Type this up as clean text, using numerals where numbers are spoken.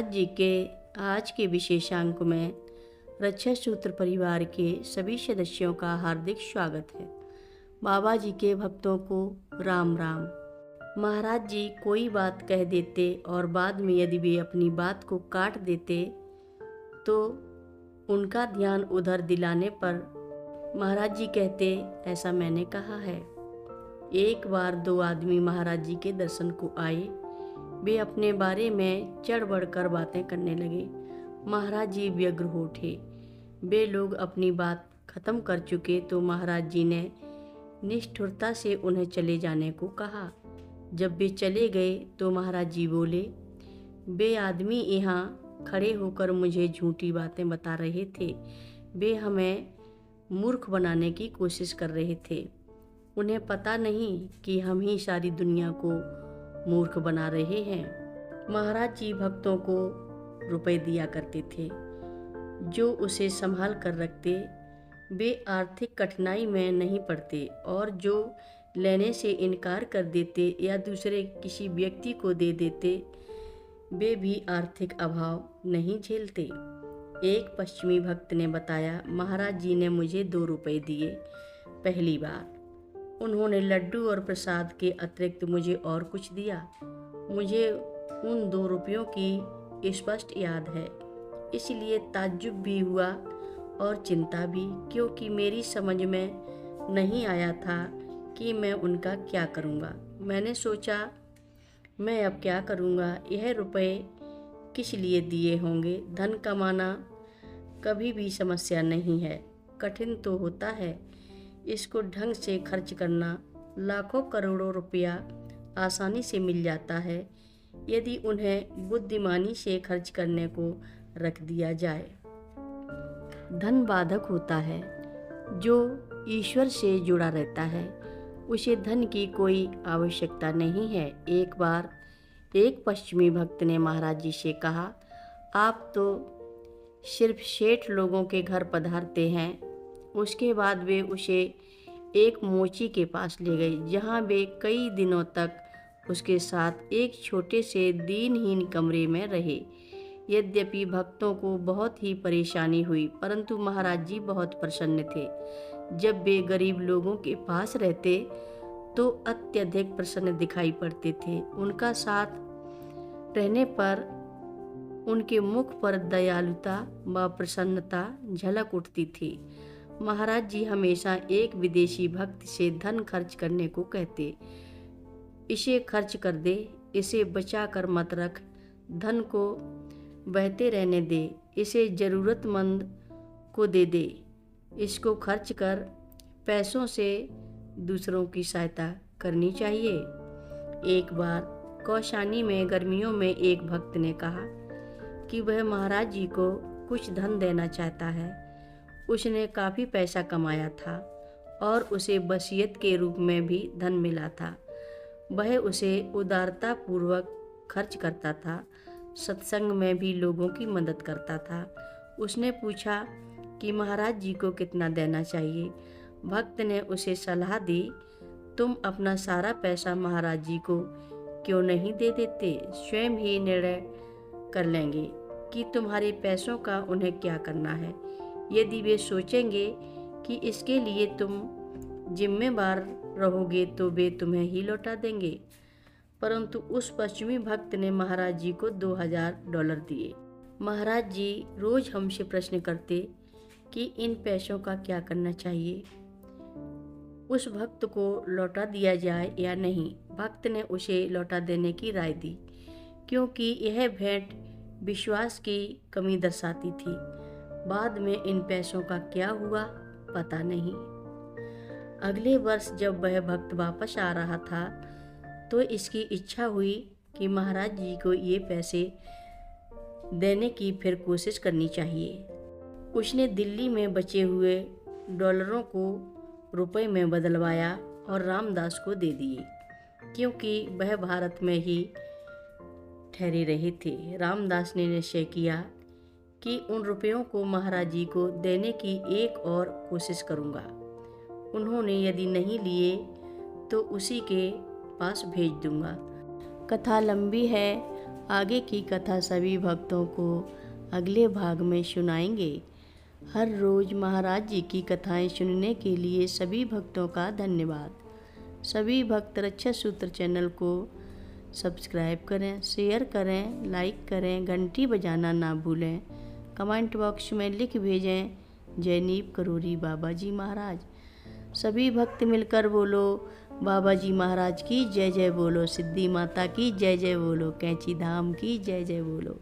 महाराज जी के आज के विशेषांक में रक्षा सूत्र परिवार के सभी सदस्यों का हार्दिक स्वागत है। बाबा जी के भक्तों को राम राम। महाराज जी कोई बात कह देते और बाद में यदि वे अपनी बात को काट देते तो उनका ध्यान उधर दिलाने पर महाराज जी कहते, ऐसा मैंने कहा है। एक बार दो आदमी महाराज जी के दर्शन को आए। वे अपने बारे में चढ़ बढ़ कर बातें करने लगे। महाराज जी व्यग्र हो उठे। वे लोग अपनी बात खत्म कर चुके तो महाराज जी ने निष्ठुरता से उन्हें चले जाने को कहा। जब वे चले गए तो महाराज जी बोले, वे आदमी यहाँ खड़े होकर मुझे झूठी बातें बता रहे थे। वे हमें मूर्ख बनाने की कोशिश कर रहे थे। उन्हें पता नहीं कि हम ही सारी दुनिया को मूर्ख बना रहे हैं। महाराज जी भक्तों को रुपए दिया करते थे जो उसे संभाल कर रखते। वे आर्थिक कठिनाई में नहीं पड़ते और जो लेने से इनकार कर देते या दूसरे किसी व्यक्ति को दे देते, वे भी आर्थिक अभाव नहीं झेलते। एक पश्चिमी भक्त ने बताया, महाराज जी ने मुझे 2 रुपए दिए पहली बार। उन्होंने लड्डू और प्रसाद के अतिरिक्त मुझे और कुछ दिया। मुझे उन 2 रुपयों की स्पष्ट याद है, इसलिए ताज्जुब भी हुआ और चिंता भी, क्योंकि मेरी समझ में नहीं आया था कि मैं उनका क्या करूँगा। मैंने सोचा, मैं अब क्या करूँगा। यह रुपए किस लिए दिए होंगे। धन कमाना कभी भी समस्या नहीं है, कठिन तो होता है। इसको ढंग से खर्च करना, लाखों करोड़ों रुपया आसानी से मिल जाता है यदि उन्हें बुद्धिमानी से खर्च करने को रख दिया जाए। धन बाधक होता है। जो ईश्वर से जुड़ा रहता है उसे धन की कोई आवश्यकता नहीं है। एक बार एक पश्चिमी भक्त ने महाराज जी से कहा, आप तो सिर्फ सेठ लोगों के घर पधारते हैं। उसके बाद वे उसे एक मोची के पास ले गए, जहाँ वे कई दिनों तक उसके साथ एक छोटे से दीनहीन कमरे में रहे। यद्यपि भक्तों को बहुत ही परेशानी हुई, परंतु महाराज जी बहुत प्रसन्न थे। जब वे गरीब लोगों के पास रहते तो अत्यधिक प्रसन्न दिखाई पड़ते थे। उनका साथ रहने पर उनके मुख पर दयालुता व प्रसन्नता झलक उठती थी। महाराज जी हमेशा एक विदेशी भक्त से धन खर्च करने को कहते, इसे खर्च कर दे, इसे बचा कर मत रख, धन को बहते रहने दे, इसे ज़रूरतमंद को दे दे, इसको खर्च कर। पैसों से दूसरों की सहायता करनी चाहिए। एक बार कौशानी में गर्मियों में एक भक्त ने कहा कि वह महाराज जी को कुछ धन देना चाहता है। उसने काफ़ी पैसा कमाया था और उसे वसीयत के रूप में भी धन मिला था। वह उसे उदारता पूर्वक खर्च करता था, सत्संग में भी लोगों की मदद करता था। उसने पूछा कि महाराज जी को कितना देना चाहिए। भक्त ने उसे सलाह दी, तुम अपना सारा पैसा महाराज जी को क्यों नहीं दे देते। स्वयं ही निर्णय कर लेंगे कि तुम्हारे पैसों का उन्हें क्या करना है। यदि वे सोचेंगे कि इसके लिए तुम जिम्मेदार रहोगे तो वे तुम्हें ही लौटा देंगे। परंतु उस पश्चिमी भक्त ने महाराज जी को $2000 दिए। महाराज जी रोज हमसे प्रश्न करते कि इन पैसों का क्या करना चाहिए, उस भक्त को लौटा दिया जाए या नहीं। भक्त ने उसे लौटा देने की राय दी, क्योंकि यह भेंट विश्वास की कमी दर्शाती थी। बाद में इन पैसों का क्या हुआ पता नहीं। अगले वर्ष जब वह भक्त वापस आ रहा था तो इसकी इच्छा हुई कि महाराज जी को ये पैसे देने की फिर कोशिश करनी चाहिए। उसने दिल्ली में बचे हुए डॉलरों को रुपए में बदलवाया और रामदास को दे दिए, क्योंकि वह भारत में ही ठहरे रहे थे। रामदास ने निश्चय किया कि उन रुपयों को महाराज जी को देने की एक और कोशिश करूँगा। उन्होंने यदि नहीं लिए तो उसी के पास भेज दूँगा। कथा लंबी है आगे की कथा सभी भक्तों को अगले भाग में सुनाएंगे। हर रोज़ महाराज जी की कथाएं सुनने के लिए सभी भक्तों का धन्यवाद। सभी भक्त रक्षा सूत्र चैनल को सब्सक्राइब करें, शेयर करें, लाइक करें, घंटी बजाना ना भूलें। कमेंट बॉक्स में लिख भेजें जय नीप करोरी बाबा जी महाराज। सभी भक्त मिलकर बोलो बाबा जी महाराज की जय जय बोलो, सिद्धि माता की जय जय बोलो, कैंची धाम की जय जय बोलो।